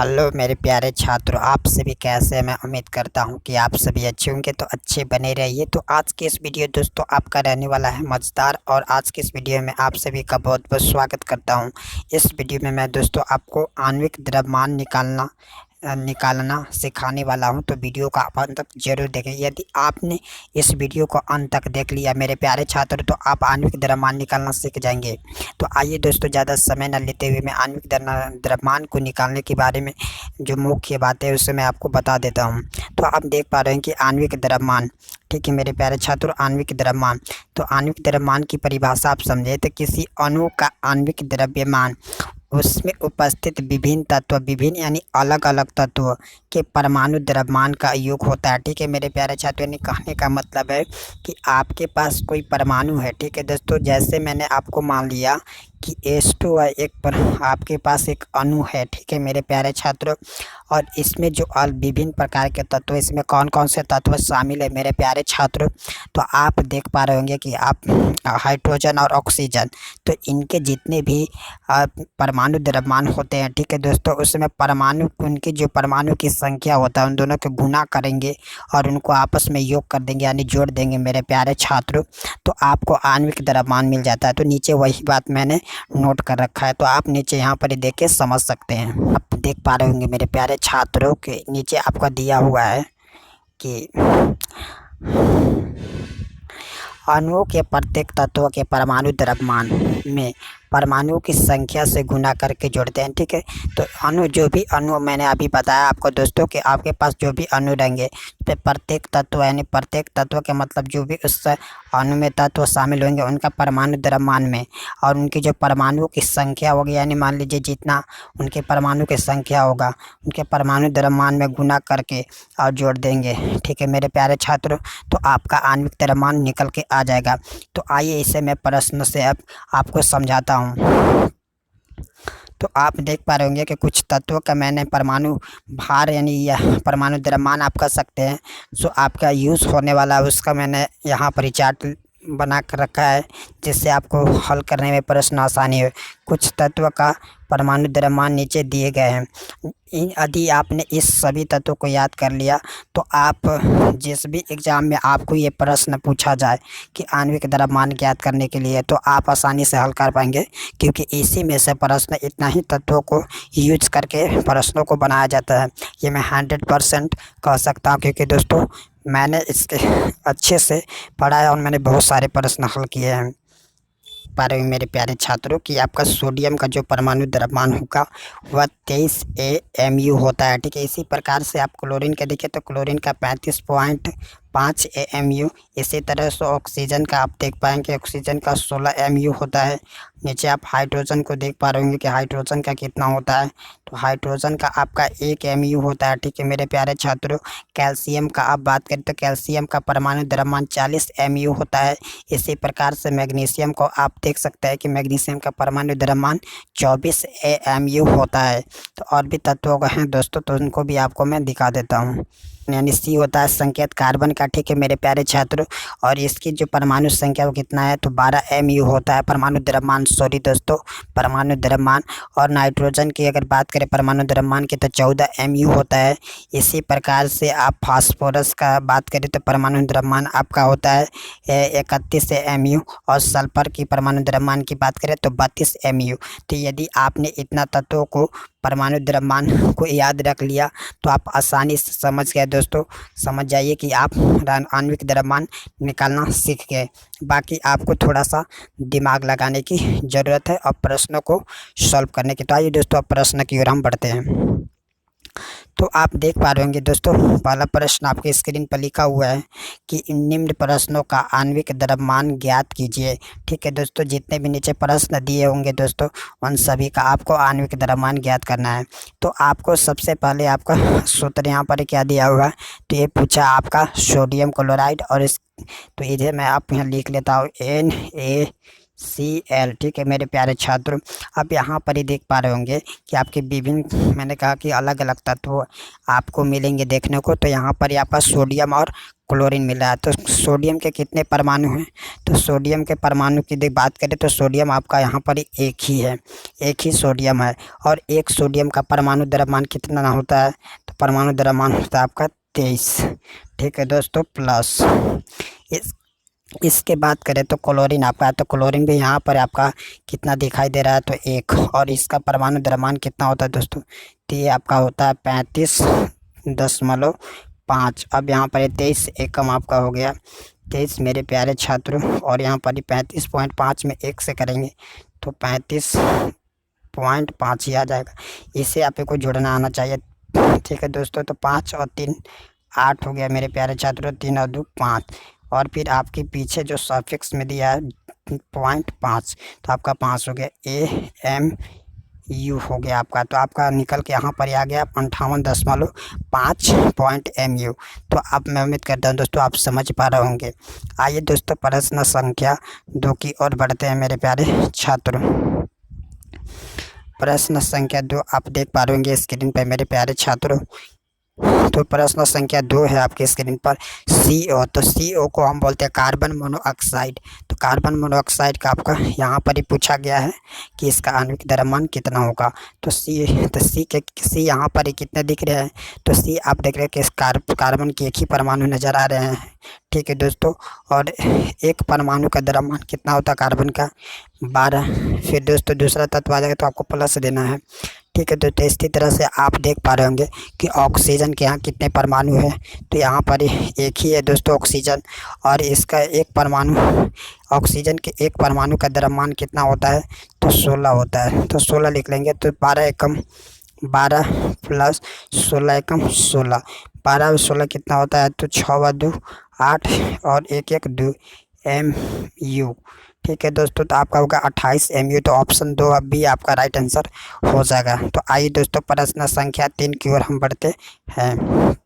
Hello मेरे प्यारे छात्रों, आप सभी कैसे हैं। मैं उम्मीद करता हूं कि आप सभी अच्छे होंगे, तो अच्छे बने रहिए। तो आज की इस वीडियो दोस्तों आपका रहने वाला है मज़ेदार, और आज की इस वीडियो में आप सभी का बहुत बहुत स्वागत करता हूं। इस वीडियो में मैं दोस्तों आपको आणविक द्रव्यमान निकालना सिखाने वाला हूं, तो वीडियो का आप अंत तक जरूर देखें। यदि आपने इस वीडियो को अंत तक देख लिया मेरे प्यारे छात्र, तो आप आणविक द्रव्यमान निकालना सीख जाएंगे। तो आइए दोस्तों, ज़्यादा समय न लेते हुए मैं आणविक द्रव्यमान को निकालने के बारे में जो मुख्य बात है उसे मैं आपको बता देता हूँ। तो आप देख पा रहे हैं कि आणविक द्रव्यमान, ठीक है मेरे प्यारे छात्रों, आणविक द्रव्यमान। तो आणविक द्रव्यमान की परिभाषा आप समझे तो किसी अणु का आणविक द्रव्यमान उसमें उपस्थित विभिन्न तत्व, विभिन्न यानी अलग अलग तत्वों के परमाणु द्रव्यमान का योग होता है। ठीक है मेरे प्यारे छात्रों, यानी कहने का मतलब है कि आपके पास कोई परमाणु है। ठीक है दोस्तों, जैसे मैंने आपको मान लिया कि H2 है, आपके पास एक अणु है। ठीक है मेरे प्यारे छात्रों, और इसमें जो विभिन्न प्रकार के तत्व, इसमें कौन कौन से तत्व शामिल है मेरे प्यारे छात्रों, तो आप देख पा रहे होंगे कि आप हाइड्रोजन और ऑक्सीजन, तो इनके जितने भी परमाणु द्रव्यमान होते हैं, ठीक है दोस्तों, उसमें परमाणु, उनकी जो परमाणु की संख्या होता है उन दोनों को गुना करेंगे और उनको आपस में योग कर देंगे, यानी जोड़ देंगे मेरे प्यारे छात्रों, तो आपको आणविक द्रव्यमान मिल जाता है। तो नीचे वही बात मैंने नोट कर रखा है, तो आप नीचे यहाँ पर देख के समझ सकते हैं। आप देख पा रहे होंगे मेरे प्यारे छात्रों के नीचे आपका दिया हुआ है कि अणुओं के प्रत्येक तत्व के परमाणु द्रव्यमान में परमाणुओं की संख्या से गुना करके जोड़ते हैं। ठीक है, तो जो भी अणु मैंने अभी बताया आपको दोस्तों कि आपके पास जो भी अणु रहेंगे, तो प्रत्येक तत्व, यानी प्रत्येक तत्व के मतलब जो भी उस अणु में तत्व शामिल होंगे उनका परमाणु द्रव्यमान में, और उनकी जो परमाणुओं की संख्या होगी, यानी मान लीजिए जितना उनके परमाणु की संख्या होगा उनके परमाणु द्रव्यमान में गुना करके और जोड़ देंगे। ठीक है मेरे प्यारे छात्रों, तो आपका आणविक द्रव्यमान निकल के आ जाएगा। तो आइए इसे मैं प्रश्न से अब आपको समझाता हूँ। तो आप देख पा रहे होंगे कि कुछ तत्वों का मैंने परमाणु भार, यानी यह परमाणु द्रव्यमान आप कह सकते हैं, जो आपका यूज़ होने वाला है उसका मैंने यहाँ पर चार्ट बना कर रखा है, जिससे आपको हल करने में प्रश्न आसानी हो। कुछ तत्व का परमाणु द्रव्यमान नीचे दिए गए हैं। यदि आपने इस सभी तत्वों को याद कर लिया, तो आप जिस भी एग्ज़ाम में आपको ये प्रश्न पूछा जाए कि आणविक द्रव्यमान ज्ञात करने के लिए, तो आप आसानी से हल कर पाएंगे, क्योंकि इसी में से प्रश्न, इतना ही तत्वों को यूज करके प्रश्नों को बनाया जाता है। ये मैं 100% कह सकता हूँ, क्योंकि दोस्तों मैंने इसके अच्छे से पढ़ा है और मैंने बहुत सारे प्रश्न हल किए हैं। पा रहे मेरे प्यारे छात्रों कि आपका सोडियम का जो परमाणु द्रव्यमान होगा वह 23 AMU होता है। ठीक है, इसी प्रकार से आप क्लोरीन का देखिए तो क्लोरीन का 35.5 AMU। इसी तरह से ऑक्सीजन का आप देख पाएंगे, ऑक्सीजन का 16 AMU होता है। नीचे आप हाइड्रोजन को देख पा रहे होंगे कि हाइड्रोजन का कितना होता है, तो हाइड्रोजन का आपका 1 AMU होता है। ठीक है मेरे प्यारे छात्रों, कैल्शियम का आप बात करें तो कैल्शियम का परमाणु द्रव्यमान 40 AMU होता है। इसी प्रकार से मैग्नीशियम को आप देख सकते हैं कि मैग्नीशियम का परमाणु द्रव्यमान 24 AMU होता है। तो और भी तत्वों का हैं दोस्तों, तो उनको भी आपको मैं दिखा देता हूँ। यानी C होता है संकेत कार्बन का। ठीक है मेरे प्यारे छात्रों, और इसकी जो परमाणु संख्या वो कितना है, तो 12 AMU होता है परमाणु द्रव्यमान, सॉरी दोस्तों, परमाणु द्रव्यमान। और नाइट्रोजन की अगर बात करें परमाणु द्रव्यमान की, तो 14 AMU होता है। इसी प्रकार से आप फास्फोरस का बात करें तो परमाणु द्रव्यमान आपका होता है 31 AMU, और सल्फर की परमाणु द्रव्यमान की बात करें तो 32 AMU। तो यदि आपने इतना तत्वों को, परमाणु द्रव्यमान को याद रख लिया, तो आप आसानी से समझ गए दोस्तों। समझ जाइए कि आप आणविक द्रव्यमान निकालना सीख गए। बाकी आपको थोड़ा सा दिमाग लगाने की ज़रूरत है और प्रश्नों को सॉल्व करने की। तो आइए दोस्तों, अब प्रश्न की ओर हम बढ़ते हैं। तो आप देख पा रहे होंगे दोस्तों, पहला प्रश्न आपके स्क्रीन पर लिखा हुआ है कि निम्न प्रश्नों का आणविक द्रव्यमान ज्ञात कीजिए। ठीक है दोस्तों, जितने भी नीचे प्रश्न दिए होंगे दोस्तों, उन सभी का आपको आणविक द्रव्यमान ज्ञात करना है। तो आपको सबसे पहले आपका सूत्र यहाँ पर क्या दिया हुआ है, तो ये पूछा आपका सोडियम क्लोराइड, और इस, तो इधर मैं आप यहाँ लिख लेता हूँ Cl। ठीक है मेरे प्यारे छात्रों, आप यहाँ पर ही देख पा रहे होंगे कि आपके विभिन्न, मैंने कहा कि अलग अलग तत्व आपको मिलेंगे देखने को। तो यहाँ पर ही आपका सोडियम और क्लोरीन मिल रहा है। तो सोडियम के कितने परमाणु हैं? तो सोडियम के परमाणु की बात करें तो सोडियम आपका यहाँ पर ही एक ही है, एक ही सोडियम है। और एक सोडियम का परमाणु द्रव्यमान कितना होता है? तो परमाणु द्रव्यमान होता है आपका 23। ठीक है दोस्तों, प्लस इसके बात करें तो क्लोरीन आपका है। तो क्लोरीन भी यहाँ पर आपका कितना दिखाई दे रहा है? तो एक। और इसका परमाणु द्रव्यमान कितना होता है दोस्तों? तो ये आपका होता है 35.5। अब यहाँ पर 23 एकम आपका हो गया 23 मेरे प्यारे छात्रों। और यहाँ पर 35.5 में 1 से करेंगे तो 35.5 ही आ जाएगा। इसे आपको जोड़ना आना चाहिए। ठीक है दोस्तों, तो 5 और 3 8 हो गया मेरे प्यारे छात्रों, 3 और 2 5। और फिर आपके पीछे जो सफिक्स में दिया है 0.5, तो आपका 5 हो गया। AMU हो गया आपका। तो आपका निकल के यहाँ पर आ गया 58.5 MU। तो अब मैं उम्मीद करता हूँ दोस्तों आप समझ पा रहे होंगे। आइए दोस्तों प्रश्न संख्या 2 की ओर बढ़ते हैं मेरे प्यारे छात्रों। प्रश्न संख्या 2 आप देख पा रहे होंगे स्क्रीन पर मेरे प्यारे छात्रों। तो प्रश्न संख्या 2 है आपके स्क्रीन पर CO। तो CO को हम बोलते हैं कार्बन मोनोऑक्साइड। तो कार्बन मोनोऑक्साइड का आपका यहाँ पर ही पूछा गया है कि इसका आणविक द्रव्यमान कितना होगा। तो C यहाँ पर ही कितने दिख रहे हैं? तो C आप देख रहे हैं कि कार्बन के एक ही परमाणु नज़र आ रहे हैं। ठीक है दोस्तों, और एक परमाणु का द्रव्यमान कितना होता है कार्बन का? 12। फिर दोस्तों दूसरा तत्व आ जाएगा तो आपको प्लस देना है। ठीक है दोस्तों, इसी तरह से आप देख पा रहे होंगे कि ऑक्सीजन के यहाँ कितने परमाणु हैं? तो यहाँ पर एक ही है दोस्तों ऑक्सीजन। और इसका एक परमाणु, ऑक्सीजन के एक परमाणु का द्रव्यमान कितना होता है? तो 16 होता है। तो 16 लिख लेंगे। तो 12 एकम 12 प्लस 16 एकम 16, 12 और 16 कितना होता है? तो 6 व 2 8 और 1 1 2 MU। ठीक है दोस्तों, तो आपका होगा 28 MU। तो ऑप्शन 2 अब भी आपका राइट आंसर हो जाएगा। तो आइए दोस्तों प्रश्न संख्या 3 की ओर हम बढ़ते हैं।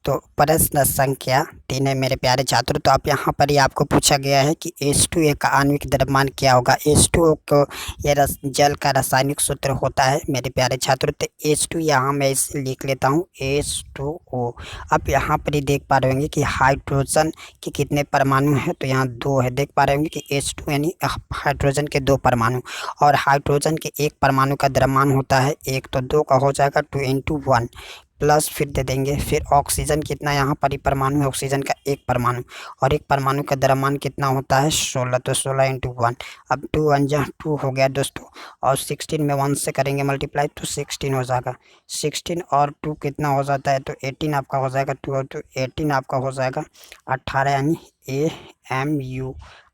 तो प्रश्न संख्या 3 है मेरे प्यारे छात्रों। तो आप यहाँ पर ही आपको पूछा गया है कि H2A का आणविक द्रव्यमान क्या होगा। H2O को यह जल का रासायनिक सूत्र होता है मेरे प्यारे छात्रों। तो H2 यहाँ मैं इसे लिख लेता हूँ H2O। अब यहाँ पर ही देख पा रहे होंगे कि हाइड्रोजन के कितने परमाणु हैं? तो यहाँ 2 है। देख पा रहे होंगे कि H2 यानी हाइड्रोजन के 2 परमाणु। और हाइड्रोजन के एक परमाणु का द्रव्यमान होता है 1, तो 2 का हो जाएगा 2 × 1 प्लस फिर दे देंगे। फिर ऑक्सीजन कितना यहाँ पर ही परमाणु है? ऑक्सीजन का एक परमाणु, और एक परमाणु का द्रव्यमान कितना होता है? 16। तो 16 × 1। अब 2 1 जा 2 हो गया दोस्तों। और 16 में 1 से करेंगे मल्टीप्लाई तो 16 हो जाएगा। 16 और 2 कितना हो जाता है? तो 18 आपका हो जाएगा। 2 और 2 18 आपका हो जाएगा 18 यानी AMU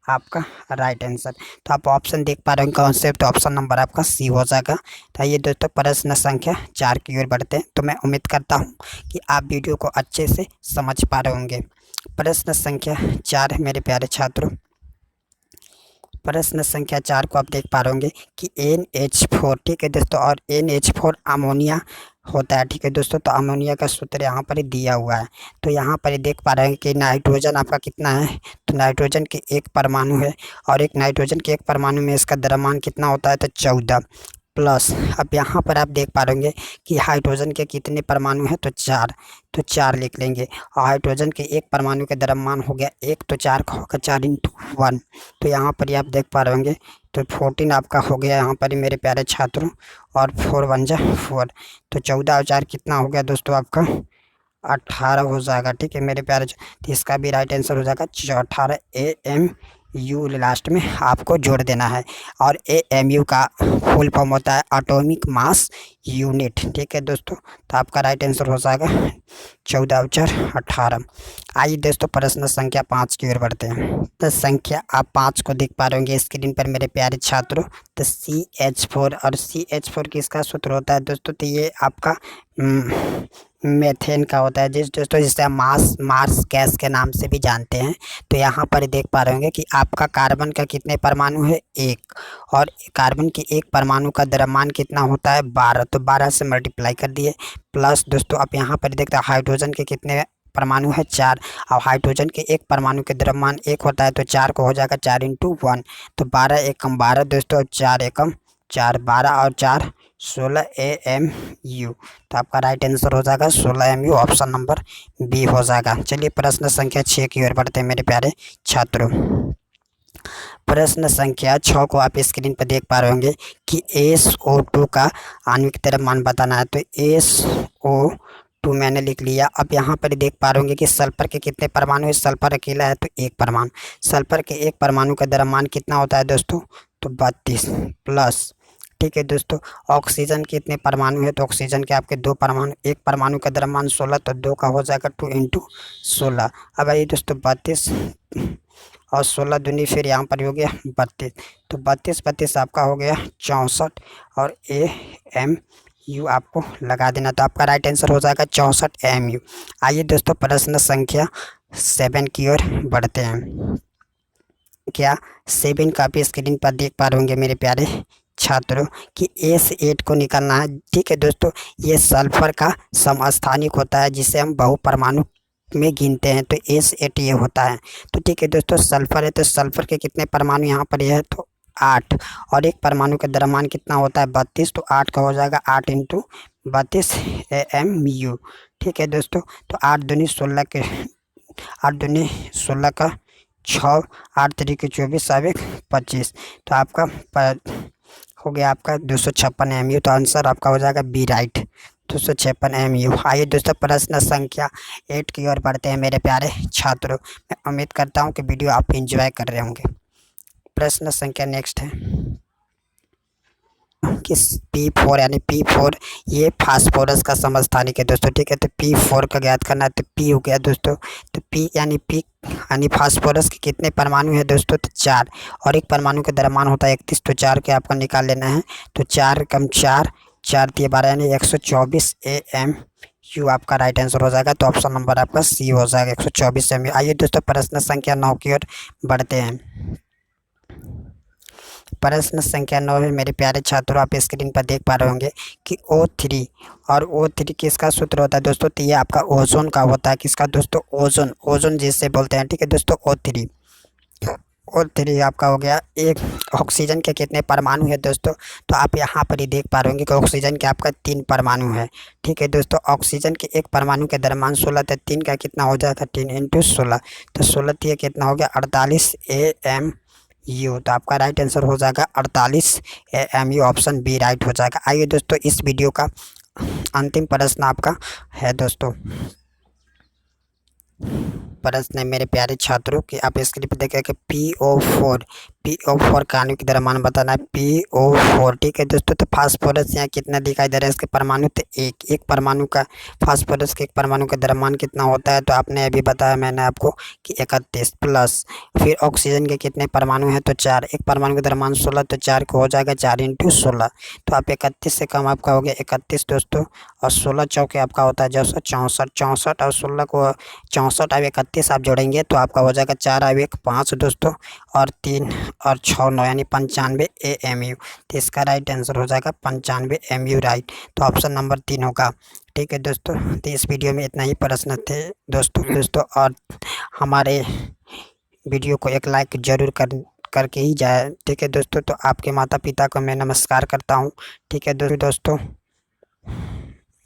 आपका राइट आंसर। तो आप ऑप्शन देख पा रहे हैं कौन से? तो ऑप्शन नंबर आपका C हो जाएगा। तो ये दोस्तों प्रश्न संख्या 4 की ओर बढ़ते हैं। तो मैं उम्मीद करता हूँ कि आप वीडियो को अच्छे से समझ पा रहे होंगे। प्रश्न संख्या 4 है मेरे प्यारे छात्रों। प्रश्न संख्या 4 को आप देख पा रहे होंगे कि NH4। ठीक है दोस्तों, और NH4 अमोनिया होता है। ठीक है दोस्तों, तो अमोनिया का सूत्र यहाँ पर दिया हुआ है। तो यहाँ पर देख पा रहे हैं कि नाइट्रोजन आपका कितना है? तो नाइट्रोजन के एक परमाणु है, और एक नाइट्रोजन के एक परमाणु में इसका द्रव्यमान कितना होता है? तो 14 प्लस। अब यहाँ पर आप देख पा रहे कि हाइड्रोजन के कितने परमाणु हैं? तो 4, तो 4 लिख लेंगे। और हाइड्रोजन के एक परमाणु का द्रव्यमान हो गया 1, तो 4 का होगा 4 × 1। तो यहाँ पर आप देख पा रहे होंगे तो 14 आपका हो गया यहाँ पर मेरे प्यारे छात्रों। और 4 1 जा 4, तो 14 और 4 कितना हो गया दोस्तों? आपका 18 हो जाएगा। ठीक है मेरे प्यारे, तो इसका भी राइट आंसर हो जाएगा 18 AMU लास्ट में आपको जोड़ देना है। और AMU का फुल फॉर्म होता है एटॉमिक मास यूनिट। ठीक है दोस्तों, तो आपका राइट आंसर हो जाएगा 14 और 4 18। आइए दोस्तों प्रश्न संख्या 5 की ओर बढ़ते हैं। तो संख्या आप 5 को देख पा रहे होंगे स्क्रीन पर मेरे प्यारे छात्रों। तो CH4, और CH4 किसका सूत्र होता है दोस्तों? तो ये आपका मेथेन का होता है दोस्तों, जिसे हम मार्स गैस के नाम से भी जानते हैं। तो यहाँ पर देख पा रहे होंगे कि आपका कार्बन का कितने परमाणु है? 1, और कार्बन के एक परमाणु का द्रव्यमान कितना होता है? 12, तो 12 से मल्टीप्लाई कर दिए। प्लस दोस्तों आप यहाँ पर देखते हैं हाइड्रोजन के कितने परमाणु है 4 और हाइड्रोजन के एक परमाणु के द्रव्यमान 1 होता है, तो 4 को हो जाएगा 4 × 1, तो 12 एकम 12 दोस्तों, 4 एकम 4, 12 और 4 16 AMU। तो आपका राइट आंसर हो जाएगा 16 AMU, ऑप्शन नंबर बी हो जाएगा। चलिए प्रश्न संख्या 6 की ओर बढ़ते हैं मेरे प्यारे छात्रों। प्रश्न संख्या 6 को आप स्क्रीन पर देख पा रहे होंगे कि SO2 का आणविक द्रव्यमान बताना है। तो SO2 मैंने लिख लिया। अब यहाँ पर देख पा रहे होंगे कि सल्फर के कितने परमाणु है। सल्फर अकेला है तो एक परमाणु। सल्फर के एक परमाणु का द्रव्यमान कितना होता है दोस्तों, तो 32 प्लस, ठीक है दोस्तों। ऑक्सीजन के कितने परमाणु है, तो ऑक्सीजन के आपके 2 परमाणु, एक परमाणु का द्रव्यमान 16, तो 2 का हो जाएगा 2 × 16। अब आइए दोस्तों 32 और 16 दूनी फिर यहाँ पर हो गया 32, तो 32 आपका हो गया 64 और AMU आपको लगा देना, तो आपका राइट आंसर हो जाएगा 64 AMU। आइए दोस्तों प्रश्न संख्या 7 की ओर बढ़ते हैं। क्या 7 का आप स्क्रीन पर देख पा रहे होंगे मेरे प्यारे छात्रों कि S8 को निकालना है। ठीक है दोस्तों, ये सल्फर का समस्थानिक होता है जिसे हम बहुपरमाणु में गिनते हैं, तो S8 ये होता है। तो ठीक है दोस्तों, सल्फर है तो सल्फर के कितने परमाणु यहाँ पर है, तो 8, और एक परमाणु का द्रव्यमान कितना होता है 32, तो 8 का हो जाएगा 8 × 32 AMU। ठीक है दोस्तों, तो 8 दूनी 16 के 8 दूनी 16 का 6, 8 3 24 और 1 25, तो आपका हो गया आपका 256 AMU। तो आंसर आपका हो जाएगा बी राइट, 256 AMU। आइए दोस्तों प्रश्न संख्या 8 की ओर बढ़ते हैं मेरे प्यारे छात्रों। मैं उम्मीद करता हूं कि वीडियो आप एंजॉय कर रहे होंगे। प्रश्न संख्या नेक्स्ट है कि P4 यानी P4 ये फास्फोरस का समस्थानिक है दोस्तों। ठीक है, तो P4 का ज्ञात करना है, तो P हो गया दोस्तों। तो P यानी फास्फोरस के कितने परमाणु है दोस्तों, तो 4, और एक परमाणु का द्रव्यमान होता है 31, तो 4 के आपको निकाल लेना है, तो 4 × 4 4 × 12 यानी 124 AMU आपका राइट आंसर हो जाएगा। तो ऑप्शन नंबर आपका सी हो जाएगा, 124 AMU। आइए दोस्तों प्रश्न संख्या 9 की ओर बढ़ते हैं। प्रश्न संख्या 9 में मेरे प्यारे छात्रों आप स्क्रीन पर देख पा रहे होंगे कि O3, और O3 किसका सूत्र होता है दोस्तों, तो ये आपका ओजोन का होता है। किसका दोस्तों, ओजोन जिससे बोलते हैं। ठीक है दोस्तों, O3 आपका हो गया। एक ऑक्सीजन के कितने परमाणु है दोस्तों, तो आप यहाँ पर ही देख पा रहे होंगे कि ऑक्सीजन के आपका 3 परमाणु है। ठीक है दोस्तों, ऑक्सीजन के एक परमाणु के द्रव्यमान 16, तो 3 का कितना हो जाएगा 3 × 16, तो 16 कितना हो गया 48 AMU। तो आपका राइट आंसर हो जाएगा 48 AMU, ऑप्शन बी राइट हो जाएगा। आइए दोस्तों इस वीडियो का अंतिम प्रश्न आपका है दोस्तों। प्रश्न है मेरे प्यारे छात्रों कि आप स्क्रीन पर देखें कि PO4 का आणविक द्रव्यमान बताना है। PO4 ठीक है दोस्तों, तो फास्फोरस यहाँ कितना दिखाई दे रहा है, इसके परमाणु, तो एक परमाणु का फास्फोरस के एक परमाणु का द्रव्यमान कितना होता है, तो आपने अभी बताया मैंने आपको कि 31 प्लस, फिर ऑक्सीजन के कितने परमाणु हैं, तो 4, एक परमाणु का द्रव्यमान 16, तो 4 को हो जाएगा 4 × 16, तो आप 31 से कम आपका हो गया 31 दोस्तों, और 16 चौके आपका होता है 64 और 16 को 64 और 31 आप जोड़ेंगे तो आपका हो जाएगा 4 और 1 5 दोस्तों, और 3 और 6 9 यानी 95 AMU। तो इसका राइट आंसर हो जाएगा 95 AMU राइट, तो ऑप्शन नंबर 3 होगा। ठीक है दोस्तों, तो इस वीडियो में इतना ही प्रश्न थे दोस्तों, और हमारे वीडियो को एक लाइक जरूर करके ही जाए। ठीक है दोस्तों, तो आपके माता पिता को मैं नमस्कार करता हूँ। ठीक है दोस्तों,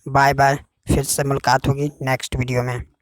बाय बाय, फिर से मुलाकात होगी नेक्स्ट वीडियो में।